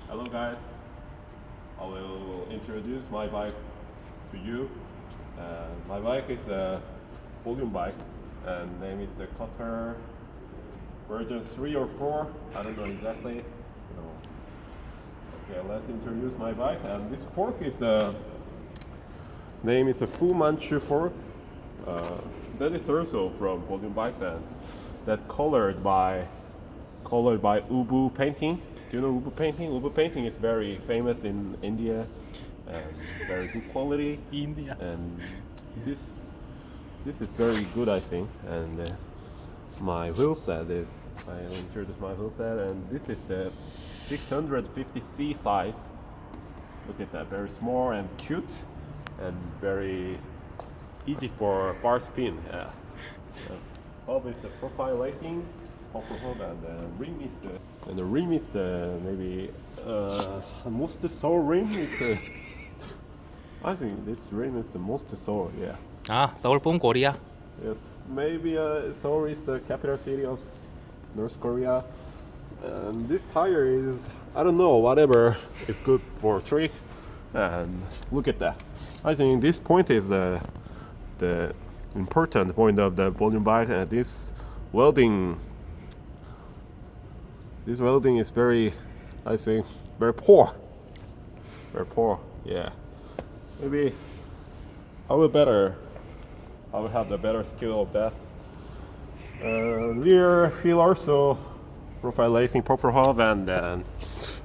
Hello guys, I will introduce my bike to you. My bike is a volume bike and name is the Cutter version 3 or 4, I don't know exactly. So, okay, let's introduce my bike, and this fork is the name is the Fu Manchu fork. That is also from volume bikes, and that colored by Imbu painting. Do you know Imbu painting? Imbu painting is very famous in India and very good quality. India. And this is very good, I think. And my wheel set is, I introduced my wheel set, and this is the 650C size. Look at that, very small and cute, and very easy for bar spin. Yeah. Hub is the profile lacing, upper hub, and the rim is the maybe most sole rim is the. I think this rim is the most sole. Yeah. 아, 서울 본 코리아. Yes, maybe Seoul is the capital city of North Korea. And this tire is, I don't know, whatever is good for trick. And look at that. I think this point is the important point of the volume bike. And this welding is very, I think, very poor. Very poor. Yeah. Maybe I will have the better skill of that. Rear wheel also profile lacing, proper hub, and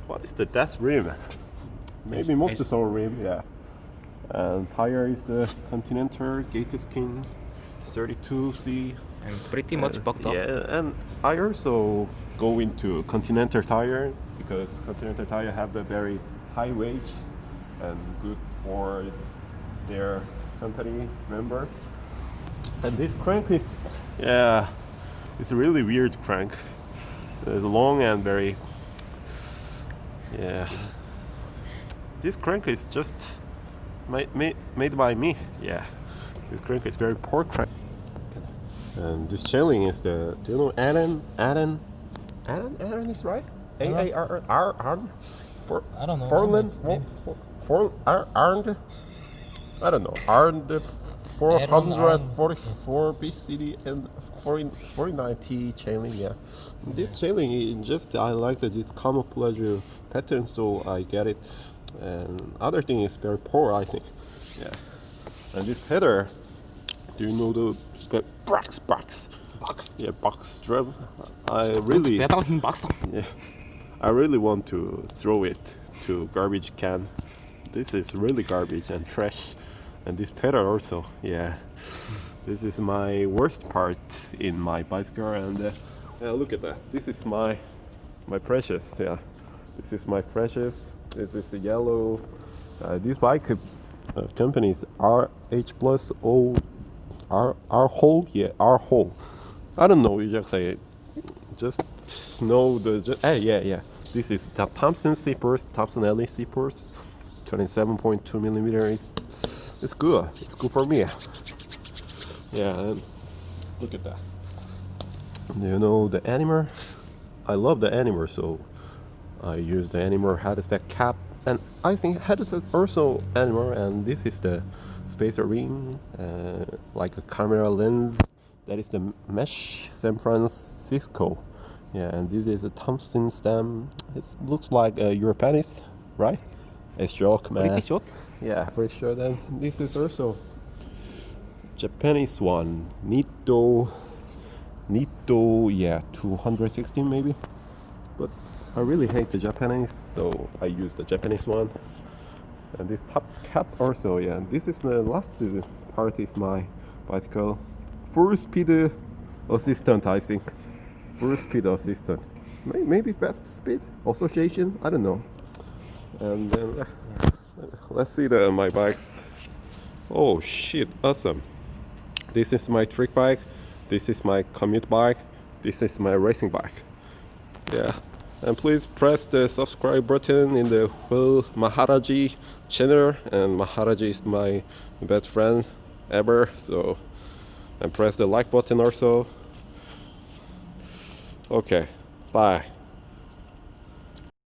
what is the death rim? Maybe most sole rim, yeah. And tire is the Continental Gated Skin 32C. And pretty much bucked up. Yeah, and I also go into Continental tire because Continental tire have a very high wage and good for their company members. And this crank is, yeah, it's a really weird crank. It's long and very, yeah. This crank is just made by me. Yeah, this crank is very poor crank. And this chainlink is the, do you know Aaron is right? A-A-R-R-R? I don't know. Arned? I don't know. Arned 444 BCD and 49T chainlink, yeah. This chainlink is just, I like that it's camouflage pattern, so I get it. And other thing is very poor, I think. Yeah. And this pedal, do you know the box? Yeah, box strap. I really want to throw it to garbage can. This is really garbage and trash. And this pedal also, yeah. This is my worst part in my bicycle, and look at that. This is my precious, yeah. This is my precious. This is the yellow. This bike companies RH plus O R whole, yeah, R whole. I don't know exactly. Just know the yeah. This is the Thompson Zippers, Thompson LE Zippers, 27.2 millimeters. It's good. It's good for me. Yeah, and look at that. Do you know the Animer? I love the Animer, so I use the Animer headset cap, and I think headset also Animer. And this is the spacer ring, like a camera lens. That is the Mesh San Francisco. Yeah, and this is a Thompson stem. It looks like a Europeanist, right? It's short, man. Pretty short. Yeah, pretty short. And this is also Japanese one, Nito, yeah, 216 maybe. But I really hate the Japanese, so I use the Japanese one. And this top cap also, yeah. This is the last part is my bicycle. Full speed assistant, I think. Full speed assistant. Maybe fast speed association, I don't know. And then let's see my bikes. Oh shit, awesome. This is my trick bike. This is my commute bike. This is my racing bike. Yeah. And please press the subscribe button in the whole Maharaji channel. And Maharaji is my best friend ever. So, and press the like button also. Okay. Bye.